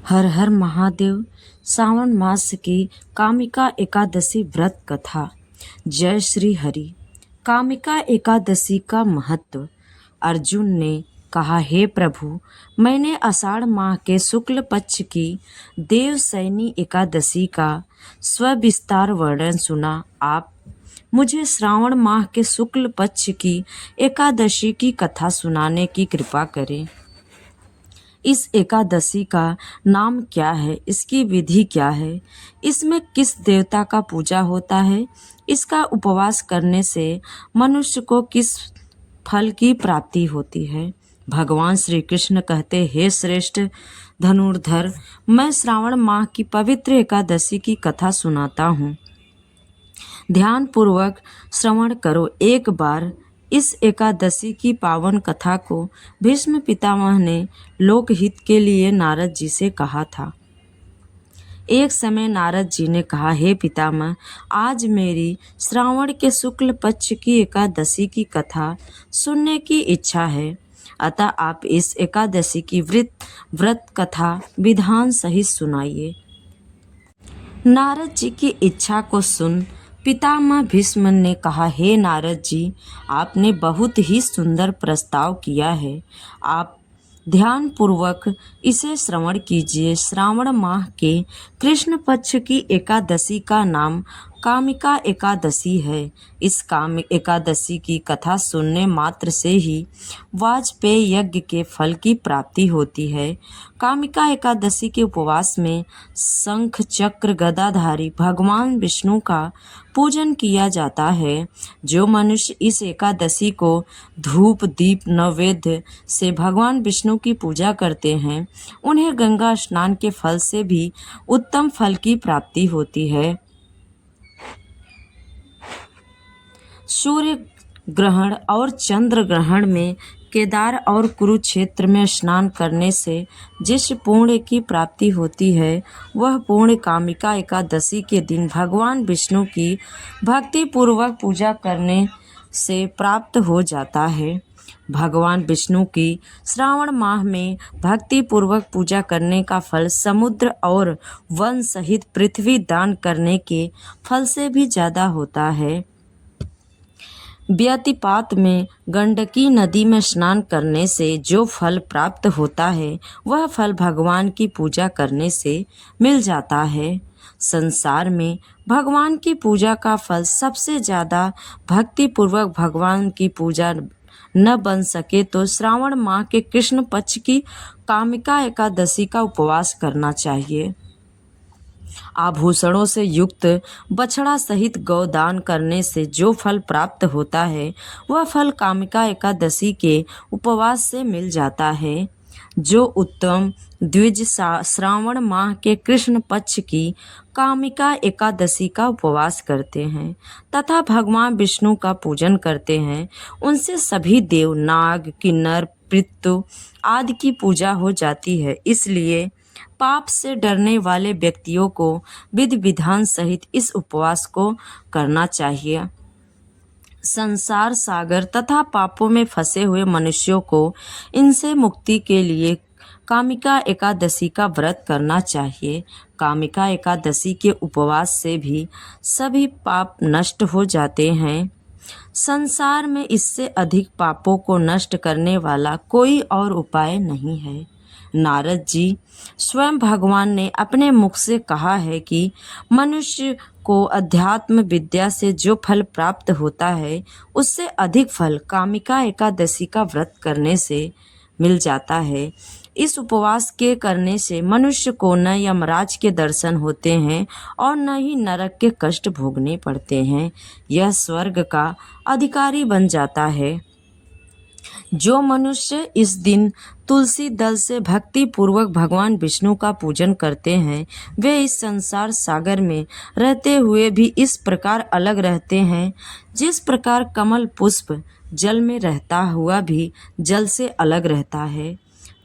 हर हर महादेव। सावन मास की कामिका एकादशी व्रत कथा। जय श्री हरि। कामिका एकादशी का महत्व। अर्जुन ने कहा, हे प्रभु, मैंने आषाढ़ माह के शुक्ल पक्ष की देवसैनी एकादशी का सविस्तार वर्णन सुना। आप मुझे श्रावण माह के शुक्ल पक्ष की एकादशी की कथा सुनाने की कृपा करें। इस एकादशी का नाम क्या है? इसकी विधि क्या है? इसमें किस देवता का पूजा होता है? इसका उपवास करने से मनुष्य को किस फल की प्राप्ति होती है? भगवान श्री कृष्ण कहते, हे श्रेष्ठ धनुर्धर, मैं श्रावण माह की पवित्र एकादशी की कथा सुनाता हूँ। ध्यान पूर्वक श्रवण करो। एक बार इस एकादशी की पावन कथा को भीष्म पितामह ने लोकहित के लिए नारद जी से कहा था। एक समय नारद जी ने कहा, हे पितामह, आज मेरी श्रावण के शुक्ल पक्ष की एकादशी की कथा सुनने की इच्छा है, अतः आप इस एकादशी की व्रत कथा विधान सहित सुनाइए। नारद जी की इच्छा को सुन पितामह भीष्म ने कहा, हे नारद जी, आपने बहुत ही सुंदर प्रस्ताव किया है। आप ध्यान पूर्वक इसे श्रवण कीजिए। श्रावण माह के कृष्ण पक्ष की एकादशी का नाम कामिका एकादशी है। इस एकादशी की कथा सुनने मात्र से ही वाजपेय यज्ञ के फल की प्राप्ति होती है। कामिका एकादशी के उपवास में शंख चक्र गदाधारी भगवान विष्णु का पूजन किया जाता है। जो मनुष्य इस एकादशी को धूप दीप नैवेद्य से भगवान विष्णु की पूजा करते हैं, उन्हें गंगा स्नान के फल से भी उत्तम फल की प्राप्ति होती है। सूर्य ग्रहण और चंद्र ग्रहण में केदार और कुरुक्षेत्र में स्नान करने से जिस पुण्य की प्राप्ति होती है, वह पुण्य कामिका एकादशी के दिन भगवान विष्णु की भक्ति पूर्वक पूजा करने से प्राप्त हो जाता है। भगवान विष्णु की श्रावण माह में भक्ति पूर्वक पूजा करने का फल समुद्र और वन सहित पृथ्वी दान करने के फल से भी ज़्यादा होता है। व्यतिपात में गंडकी नदी में स्नान करने से जो फल प्राप्त होता है, वह फल भगवान की पूजा करने से मिल जाता है। संसार में भगवान की पूजा का फल सबसे ज़्यादा भक्ति पूर्वक भगवान की पूजा न बन सके तो श्रावण माह के कृष्ण पक्ष की कामिका एकादशी का उपवास करना चाहिए। आभूषणों से युक्त बछड़ा सहित गौदान करने से जो फल प्राप्त होता है, वह फल कामिका एकादशी के उपवास से मिल जाता है। जो उत्तम द्विज श्रावण माह के कृष्ण पक्ष की कामिका एकादशी का उपवास करते हैं तथा भगवान विष्णु का पूजन करते हैं, उनसे सभी देव, नाग, किन्नर, पितृ आदि की पूजा हो जाती है। इसलिए पाप से डरने वाले व्यक्तियों को विधि विधान सहित इस उपवास को करना चाहिए। संसार सागर तथा पापों में फंसे हुए मनुष्यों को इनसे मुक्ति के लिए कामिका एकादशी का व्रत करना चाहिए। कामिका एकादशी के उपवास से भी सभी पाप नष्ट हो जाते हैं। संसार में इससे अधिक पापों को नष्ट करने वाला कोई और उपाय नहीं है। नारद जी, स्वयं भगवान ने अपने मुख से कहा है कि मनुष्य को अध्यात्म विद्या से जो फल प्राप्त होता है, उससे अधिक फल कामिका एकादशी का व्रत करने से मिल जाता है। इस उपवास के करने से मनुष्य को न यमराज के दर्शन होते हैं और न ही नरक के कष्ट भोगने पड़ते हैं। यह स्वर्ग का अधिकारी बन जाता है। जो मनुष्य इस दिन तुलसी दल से भक्ति पूर्वक भगवान विष्णु का पूजन करते हैं, वे इस संसार सागर में रहते हुए भी इस प्रकार अलग रहते हैं, जिस प्रकार कमल पुष्प जल में रहता हुआ भी जल से अलग रहता है।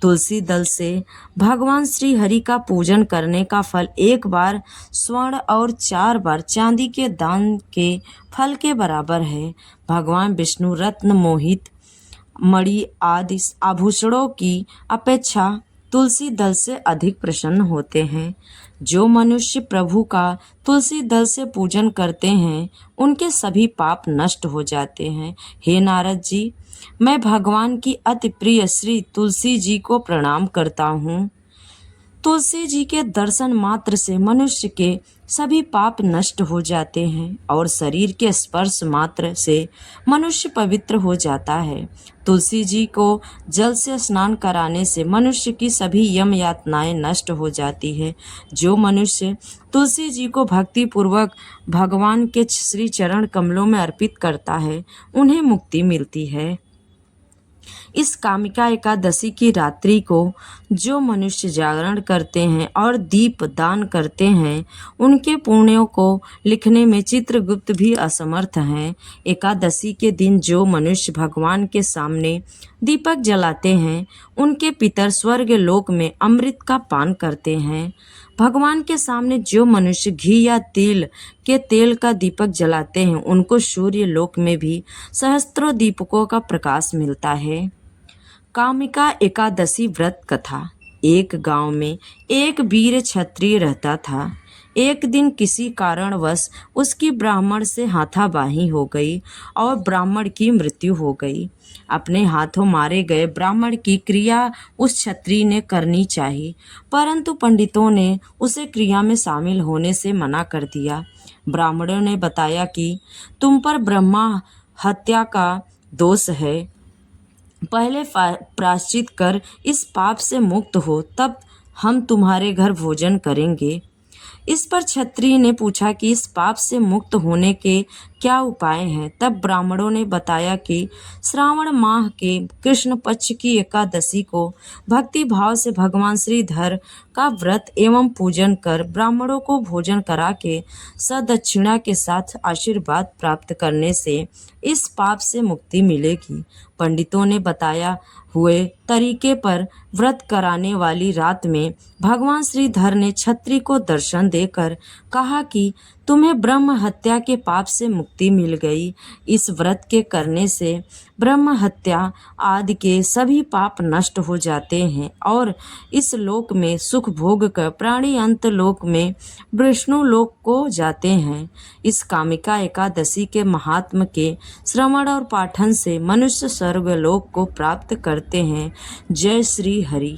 तुलसी दल से भगवान श्री हरि का पूजन करने का फल एक बार स्वर्ण और 4 बार चांदी के दान के फल के बराबर है। भगवान विष्णु रत्न मोहित मणि आदि आभूषणों की अपेक्षा तुलसी दल से अधिक प्रसन्न होते हैं। जो मनुष्य प्रभु का तुलसी दल से पूजन करते हैं उनके सभी पाप नष्ट हो जाते हैं। हे नारद जी, मैं भगवान की अति प्रिय श्री तुलसी जी को प्रणाम करता हूँ। तुलसी जी के दर्शन मात्र से मनुष्य के सभी पाप नष्ट हो जाते हैं और शरीर के स्पर्श मात्र से मनुष्य पवित्र हो जाता है। तुलसी जी को जल से स्नान कराने से मनुष्य की सभी यम यातनाएं नष्ट हो जाती है। जो मनुष्य तुलसी जी को भक्ति पूर्वक भगवान के श्री चरण कमलों में अर्पित करता है उन्हें मुक्ति मिलती है। इस कामिका एकादशी की रात्रि को जो मनुष्य जागरण करते हैं और दीप दान करते हैं उनके पुण्यों को लिखने में चित्रगुप्त भी असमर्थ हैं। एकादशी के दिन जो मनुष्य भगवान के सामने दीपक जलाते हैं उनके पितर स्वर्ग लोक में अमृत का पान करते हैं। भगवान के सामने जो मनुष्य घी या तिल के तेल का दीपक जलाते हैं उनको सूर्य लोक में भी सहस्त्रों दीपकों का प्रकाश मिलता है। कामिका एकादशी व्रत कथा। एक गांव में एक वीर क्षत्रिय रहता था। एक दिन किसी कारणवश उसकी ब्राह्मण से हाथापाई हो गई और ब्राह्मण की मृत्यु हो गई। अपने हाथों मारे गए ब्राह्मण की क्रिया उस क्षत्रिय ने करनी चाहिए, परंतु पंडितों ने उसे क्रिया में शामिल होने से मना कर दिया। ब्राह्मणों ने बताया कि तुम पर ब्रह्मा हत्या का दोष है, पहले प्रायश्चित कर इस पाप से मुक्त हो, तब हम तुम्हारे घर भोजन करेंगे। इस पर क्षत्रिय ने पूछा कि इस पाप से मुक्त होने के क्या उपाय हैं। तब ब्राह्मणों ने बताया कि श्रावण माह के कृष्ण पक्ष की एकादशी को भक्ति भाव से भगवान श्रीधर का व्रत एवं पूजन कर ब्राह्मणों को भोजन करा के सदक्षिणा के साथ आशीर्वाद प्राप्त करने से इस पाप से मुक्ति मिलेगी। पंडितों ने बताया हुए तरीके पर व्रत कराने वाली रात में भगवान श्रीधर ने क्षत्रिय को दर्शन देकर कहा कि तुम्हें ब्रह्म हत्या के पाप से मुक्ति मिल गई। इस व्रत के करने से ब्रह्म हत्या आदि के सभी पाप नष्ट हो जाते हैं और इस लोक में सुख भोग कर प्राणी अंत लोक में विष्णु लोक को जाते हैं। इस कामिका एकादशी के महात्म के श्रवण और पाठन से मनुष्य स्वर्ग लोक को प्राप्त करते हैं। जय श्री हरि।